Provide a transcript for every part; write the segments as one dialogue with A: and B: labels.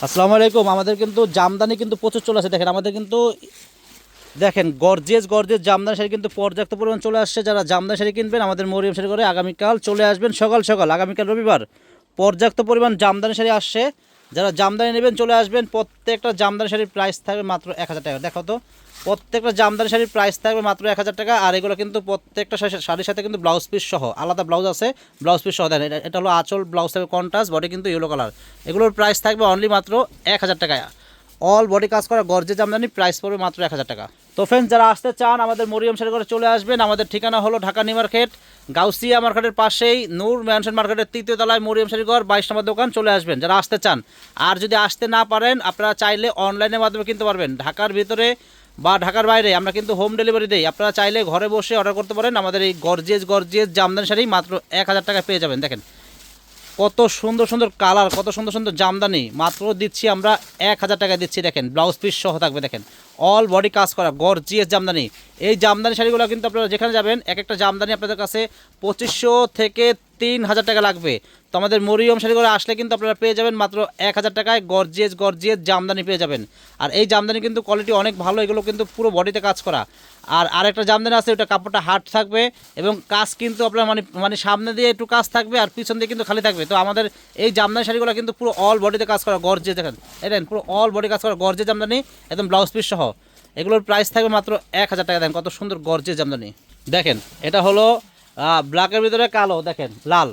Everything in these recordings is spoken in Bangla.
A: আসসালামু আলাইকুম। আমাদের কিন্তু জামদানি কিন্তু প্রচুর চলে আসে। দেখেন আমাদের কিন্তু দেখেন গর্জিয়াস গর্জিয়াস জামদানি শাড়ি কিন্তু পর্যাপ্ত পরিমাণ চলে আসছে। যারা জামদানি শাড়ি কিনবেন আমাদের মরিয়ম শাড়ি করে আগামীকাল চলে আসবেন সকাল সকাল, আগামীকাল রবিবার পর্যাপ্ত পরিমাণ জামদানি শাড়ি আসছে। যারা জামদানি নেবেন চলে আসবেন। প্রত্যেকটা জামদানি শাড়ির প্রাইস থাকবে মাত্র 1000 টাকা। দেখো তো, প্রত্যেকটা জামদানি শাড়ির প্রাইস থাকবে মাত্র 1000 টাকা। আর এগুলো কিন্তু প্রত্যেকটা শাড়ির সাথে কিন্তু ব্লাউজ পিস সহ, আলাদা ব্লাউজ আছে, ব্লাউজ পিস সহ দেন। এটা হলো আঁচল, ব্লাউজ থাকবে কন্ট্রাস্ট, বডি কিন্তু ইয়েলো কালার। এগুলোর প্রাইস থাকবে অনলি মাত্র 1000 টাকা। অল বডি কাজ করা গর্জে জামদানি, প্রাইস পড়বে মাত্র 1000 টাকা। তো ফ্রেন্ডস, যারা আসতে চান আমাদের মরিয়ম শাড়ি করে চলে আসবেন। আমাদের ঠিকানা হলো ঢাকা নিউ মার্কেট, গাউসিয়া মার্কেটের পাশেই নূর ম্যানশন মার্কেটের 3য় তলায় মরিয়ম শাড়িঘর 22 নম্বর দোকান। চলে আসবেন যারা আসতে চান। আর যদি আসতে না পারেন আপনারা চাইলে অনলাইনের মাধ্যমে কিনতে পারবেন। ঢাকার ভিতরে বা ঢাকার বাইরে আমরা কিন্তু হোম ডেলিভারি দেই। আপনারা চাইলে ঘরে বসে অর্ডার করতে পারেন। আমাদের এই গর্জিয়াস গর্জিয়াস জামদানি শাড়ি মাত্র 1000 টাকা পেয়ে যাবেন। দেখেন কত সুন্দর সুন্দর কালার, কত সুন্দর সুন্দর জামদানি মাত্র দিচ্ছি আমরা 1000 টাকায় দিচ্ছি। দেখেন ব্লাউজ পিস সহ থাকবে। দেখেন অল বডি কাজ করা গর্জিয়াস জামদানি। এই জামদানি শাড়িগুলো কিন্তু আপনারা যেখানে যাবেন এক একটা জামদানি আপনাদের কাছে 2500 থেকে 3000 টাকা লাগবে। তো আমাদের মরিয়ম শাড়ি করে আসলে কিন্তু আপনারা পেয়ে যাবেন মাত্র 1000 টাকায় গর্জিয়াস গর্জিয়াস জামদানি পেয়ে যাবেন। আর এই জামদানি কিন্তু কোয়ালিটি অনেক ভালো, এগুলো কিন্তু পুরো বডিতে কাজ করা। আর আরেকটা জামদানি আছে, ওটা কাপড়টা হার্ড থাকবে এবং কাজ কিন্তু আপনার মানে মানে সামনে দিয়ে একটু কাজ থাকবে আর পিছন দিয়ে কিন্তু খালি থাকবে। তো আমাদের এই জামদানি শাড়িগুলো কিন্তু পুরো অল বডিতে কাজ করা গর্জিয়াস। দেখেন এটা পুরো অল বডি কাজ করা গর্জিয়াস জামদানি, একদম ব্লাউজ পিস সহ। এগুলোর প্রাইস থাকবে মাত্র 1000 টাকা। দেখেন কত সুন্দর গর্জিয়াস জামদানি। দেখেন এটা হলো ব্ল্যাকের ভিতরে কালো, দেখেন লাল,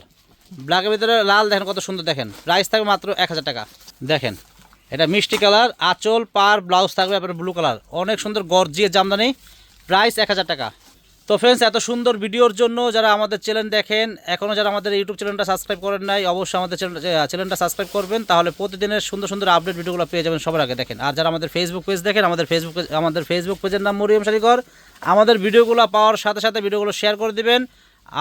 A: ব্ল্যাকের ভিতরে লাল, দেখেন কত সুন্দর। দেখেন প্রাইস থাকবে মাত্র 1000 টাকা। দেখেন এটা মিষ্টি কালার, আঁচল পার ব্লাউজ থাকবে আপনার ব্লু কালার, অনেক সুন্দর গর্জিয়াস জামদানি, প্রাইস 1000 টাকা। তো ফ্রেন্ডস, এত সুন্দর ভিডিওর জন্য যারা আমাদের চ্যানেল দেখেন, এখনও যারা আমাদের ইউটিউব চ্যানেলটা সাবস্ক্রাইব করেন নাই, অবশ্যই আমাদের চ্যানেলটা সাবস্ক্রাইব করবেন। তাহলে প্রতিদিনের সুন্দর সুন্দর আপডেট ভিডিওগুলো পেয়ে যাবেন সবার আগে। দেখেন আর যারা আমাদের ফেসবুক পেজ দেখেন, আমাদের ফেসবুক পেজের নাম মরিয়ম শাড়িঘর। আমাদের ভিডিওগুলো পাওয়ার সাথে সাথে ভিডিওগুলো শেয়ার করে দিবেন।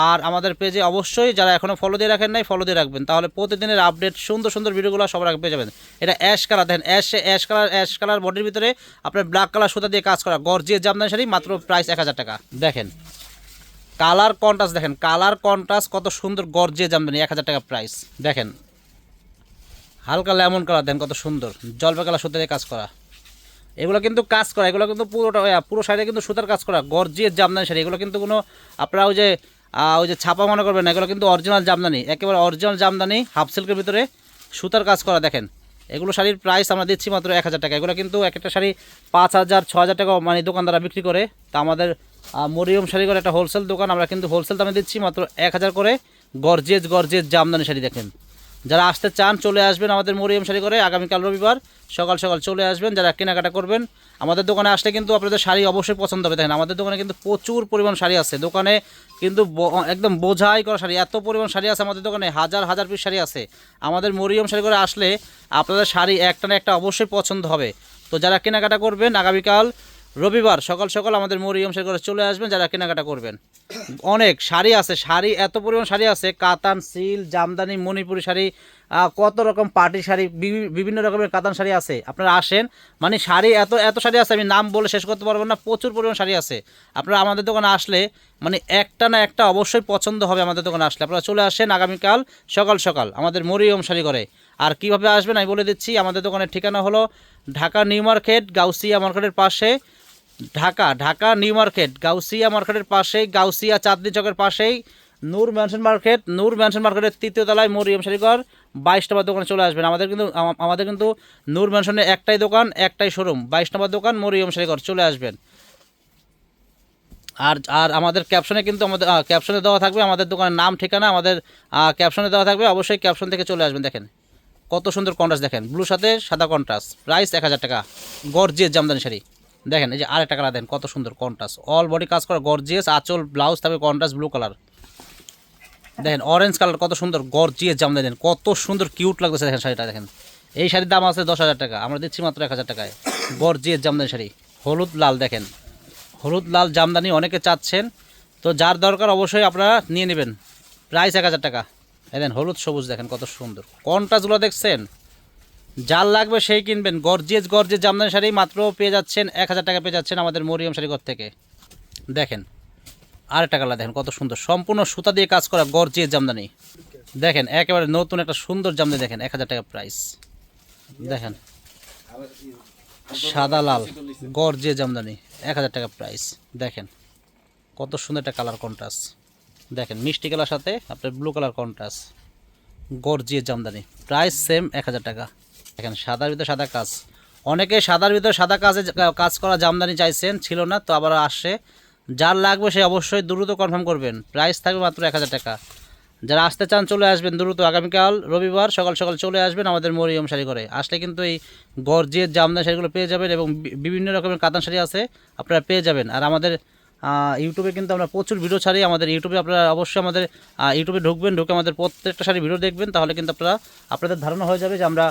A: আর আমাদের পেজে অবশ্যই যারা এখনও ফলো দিয়ে রাখেন নাই, ফলো দিয়ে রাখবেন। তাহলে প্রতিদিনের আপডেট সুন্দর সুন্দর ভিডিওগুলো সবার আগে পেয়ে যাবেন। এটা অ্যাশ কালার, দেখেন অ্যাশ কালার বডির ভিতরে আপনার ব্ল্যাক কালার সুতা দিয়ে কাজ করা গর্জিয়াস জামদানি শাড়ি, মাত্র প্রাইস 1000 টাকা। দেখেন কালার কন্ট্রাস্ট, দেখেন কালার কন্ট্রাস্ট কত সুন্দর গর্জিয়াস জামদানি, 1000 টাকা প্রাইস। দেখেন হালকা লেমন কালার, দেখেন কত সুন্দর জলপাই কালার সুতা দিয়ে কাজ করা। এগুলো কিন্তু কাজ করা, এগুলো কিন্তু পুরো শাড়ি কিন্তু সুতার কাজ করা গর্জিয়াস জামদানি শাড়ি। এগুলো কিন্তু কোনো আপনারা ওই যে ছাপা মনে করবেন না, এগুলো কিন্তু অরিজিনাল জামদানি, একেবারে অরিজিনাল জামদানি, হাফ সিল্কের ভিতরে সুতার কাজ করা। দেখেন এগুলো শাড়ির প্রাইস আমরা দিচ্ছি মাত্র 1000 টাকা। এগুলো কিন্তু এক একটা শাড়ি 5000 6000 টাকা মানে দোকানদাররা বিক্রি করে। তা আমাদের মরিয়ম শাড়ি করে একটা হোলসেল দোকান, আমরা কিন্তু হোলসেল দামে দিচ্ছি মাত্র 1000 করে গর্জিয়াস গর্জিয়াস জামদানি শাড়ি। দেখেন যারা আসতে চান চলে আসবেন আমাদের মরিয়ম শাড়ি করে আগামীকাল রবিবার সকাল সকাল চলে আসবেন। যারা কেনাকাটা করবেন আমাদের দোকানে আসলে কিন্তু আপনাদের শাড়ি অবশ্যই পছন্দ হবে। দেখেন আমাদের দোকানে কিন্তু প্রচুর পরিমাণ শাড়ি আছে। দোকানে কিন্তু একদম বোঝাই করা শাড়ি, এত পরিমাণ শাড়ি আছে আমাদের দোকানে, হাজার হাজার পিস শাড়ি আছে। আমাদের মরিয়ম শাড়ি করে আসলে আপনাদের শাড়ি একটা না একটা অবশ্যই পছন্দ হবে। তো যারা কেনাকাটা করবেন আগামীকাল রবিবার সকাল সকাল আমাদের মরিয়ম শাড়ি করে চলে আসবেন যারা কেনাকাটা করবেন। অনেক শাড়ি আছে, শাড়ি এত পরিমাণ শাড়ি আছে, কাতান, সিল, জামদানি, মণিপুরি শাড়ি, কত রকম পার্টি শাড়ি, বিভিন্ন রকমের কাতান শাড়ি আছে। আপনারা আসেন, মানে শাড়ি এত এত শাড়ি আছে আমি নাম বলে শেষ করতে পারবো না, প্রচুর পরিমাণ শাড়ি আছে। আপনারা আমাদের দোকানে আসলে মানে একটা না একটা অবশ্যই পছন্দ হবে আমাদের দোকানে আসলে। আপনারা চলে আসেন আগামীকাল সকাল সকাল আমাদের মরিয়ম শাড়ি করে। আর কীভাবে আসবেন আমি বলে দিচ্ছি। আমাদের দোকানের ঠিকানা হলো ঢাকা নিউ মার্কেট, গাউসিয়া মার্কেটের পাশে, ঢাকা নিউ মার্কেট গাউসিয়া মার্কেটের পাশেই, গাউসিয়া চাঁদনি চকের পাশেই নূর ম্যানশন মার্কেটের 3য় তলায় মরিয়ম শাড়িঘর 22 নম্বর দোকানে চলে আসবেন। আমাদের কিন্তু নূর ম্যানশনে একটাই দোকান, একটাই শোরুম, 22 নম্বর দোকান মরিয়ম শাড়িঘর, চলে আসবেন। আর আর আমাদের ক্যাপশনে কিন্তু আমাদের ক্যাপশনে দেওয়া থাকবে আমাদের দোকানের নাম ঠিকানা, আমাদের ক্যাপশনে দেওয়া থাকবে, অবশ্যই ক্যাপশন থেকে চলে আসবেন। দেখেন কত সুন্দর কন্ট্রাস্ট, দেখেন ব্লুর সাথে সাদা কন্ট্রাস্ট, প্রাইস 1000 টাকা গর্জিয়াস জামদানি শাড়ি। দেখেন এই যে আরেকটা কালার, দেন কত সুন্দর কন্ট্রাস্ট, অল বডি কাজ করা গর্জিয়াস, আঁচল ব্লাউজ থাকবে কন্ট্রাস্ট ব্লু কালার। দেখেন অরেঞ্জ কালার কত সুন্দর গর্জিয়াস জামদানি, দেন কত সুন্দর কিউট লাগতেছে। দেখেন শাড়িটা, দেখেন এই শাড়ির দাম আছে 10,000 টাকা, আমরা দিচ্ছি মাত্র 1000 টাকায় গর্জিয়াস জামদানি শাড়ি। হলুদ লাল, দেখেন হলুদ লাল জামদানি অনেকে চাচ্ছেন, তো যার দরকার অবশ্যই আপনারা নিয়ে নেবেন, প্রাইস 1000 টাকা। দেখেন হলুদ সবুজ, দেখেন কত সুন্দর কন্ট্রাস্টগুলো দেখছেন, যার লাগবে সেই কিনবেন। গর্জিয়াস গর্জিয়াস জামদানি শাড়ি মাত্র পেয়ে যাচ্ছেন 1000 টাকা পেয়ে যাচ্ছেন আমাদের মরিয়ম শাড়িঘর থেকে। দেখেন আরেকটা কালার, দেখেন কত সুন্দর সম্পূর্ণ সুতা দিয়ে কাজ করা গর্জিয়াস জামদানি। দেখেন একেবারে নতুন একটা সুন্দর জামদানি, দেখেন 1000 টাকা প্রাইস। দেখেন সাদা লাল গর্জিয়াস জামদানি 1000 টাকা প্রাইস। দেখেন কত সুন্দর একটা কালার কন্ট্রাস্ট, দেখেন মিষ্টি কালার সাথে আপনার blue colour contrast, gorgeous Jamdani, price same 1000 টাকা। দেখেন সাদার ভিতরে সাদা কাজ, অনেকে সাদার ভিতরে সাদা কাজে কাজ করা জামদানি চাইছেন, ছিল না তো আবার আসছে। যার লাগবে সে অবশ্যই দ্রুত কনফার্ম করবেন, প্রাইস থাকবে মাত্র 1000 টাকা। যারা আসতে চান চলে আসবেন দ্রুত, আগামীকাল রবিবার সকাল সকাল চলে আসবেন আমাদের মরিয়ম শাড়ি ঘরে। আসলে কিন্তু এই গর্জিয়াস জামদানি শাড়িগুলো পেয়ে যাবেন এবং বিভিন্ন রকমের কাতান শাড়ি আছে আপনারা পেয়ে যাবেন। আর আমাদের ইউটিউবে কিন্তু আমরা প্রচুর ভিডিও ছাড়ি, আমাদের ইউটিউবে আপনারা অবশ্যই আমাদের ইউটিউবে ঢুকবেন, ঢুকে আমাদের প্রত্যেকটা শাড়ির ভিডিও দেখবেন, তাহলে কিন্তু আপনাদের ধারণা হয়ে যাবে যে আমরা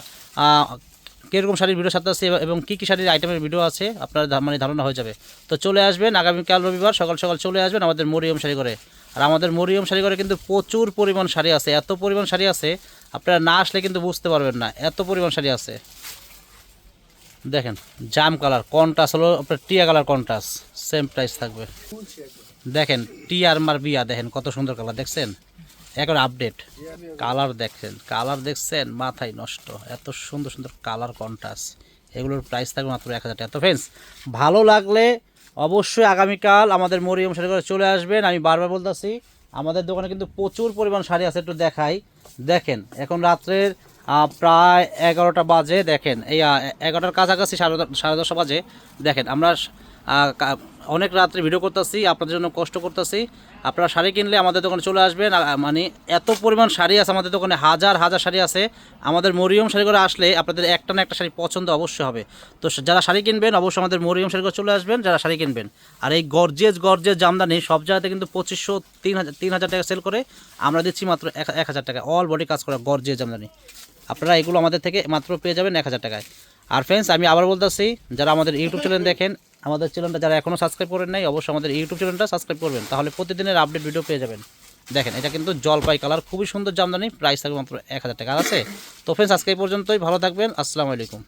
A: কীরকম শাড়ির ভিডিও সাথে আছে এবং কী কী শাড়ির আইটেমের ভিডিও আছে আপনার মানে ধারণা হয়ে যাবে। তো চলে আসবেন আগামীকাল রবিবার সকাল সকাল চলে আসবেন আমাদের মরিয়ম শাড়ি ঘরে। আর আমাদের মরিয়ম শাড়ি ঘরে কিন্তু প্রচুর পরিমাণ শাড়ি আছে, এত পরিমাণ শাড়ি আছে আপনারা না আসলে কিন্তু বুঝতে পারবেন না, এত পরিমাণ শাড়ি আছে। দেখেন জাম কালার কন্ট্রাস্ট হলো আপনার টিয়া কালার কন্ট্রাস্ট, সেম প্রাইস থাকবে। দেখেন টিয়ার মার বিয়া, দেখেন কত সুন্দর কালার, দেখছেন এখন আপডেট কালার, দেখছেন মাথায় নষ্ট, এত সুন্দর সুন্দর কালার কন্ট্রাস্ট, এগুলোর প্রাইস থাকবে মাত্র 1000 টাকা। তো ফ্রেন্ডস ভালো লাগলে অবশ্যই আগামীকাল আমাদের মরিয়ম শাড়ি ঘরে চলে আসবেন। আমি বারবার বলতেছি আমাদের দোকানে কিন্তু প্রচুর পরিমাণ শাড়ি আছে, একটু দেখাই। দেখেন এখন রাত্রের প্রায় 11টা বাজে, দেখেন এই 11টার কাছাকাছি 10:30 বাজে। দেখেন আমরা অনেক রাত্রে ভিডিও করতেছি, আপনাদের জন্য কষ্ট করতেছি। আপনারা শাড়ি কিনলে আমাদের দোকানে চলে আসবেন, মানে এত পরিমাণ শাড়ি আছে আমাদের দোকানে, হাজার হাজার শাড়ি আছে। আমাদের মরিয়ম শাড়ি ঘরে আসলে আপনাদের একটা না একটা শাড়ি পছন্দ অবশ্যই হবে। তো যারা শাড়ি কিনবেন অবশ্যই আমাদের মরিয়ম শাড়ি ঘরে চলে আসবেন যারা শাড়ি কিনবেন। আর এই গর্জিয়াস জামদানি সব জায়গাতে কিন্তু 2500 3000 টাকা সেল করে, আমরা দিচ্ছি মাত্র 1000 টাকা, অল বডি কাজ করা গর্জিয়াস জামদানি। আপনারা এগুলো আমাদের থেকে মাত্র পেয়ে যাবেন 1000 টাকায়। আর ফ্রেন্ডস আমি আবার বলতেছি, যারা আমাদের ইউটিউব চ্যানেল দেখেন, আমাদের চ্যানেলটা যারা এখনও সাবস্ক্রাইব করেন নাই অবশ্যই আমাদের ইউটিউব চ্যানেলটা সাবস্ক্রাইব করবেন, তাহলে প্রতিদিনের আপডেট ভিডিও পেয়ে যাবেন। দেখেন এটা কিন্তু জলপাই কালার, খুবই সুন্দর জামদানি, প্রাইস থাকবে মাত্র 1000 টাকা। আছে তো ফ্রেন্ডস আজকে এই পর্যন্তই, ভালো থাকবেন, আসসালামু আলাইকুম।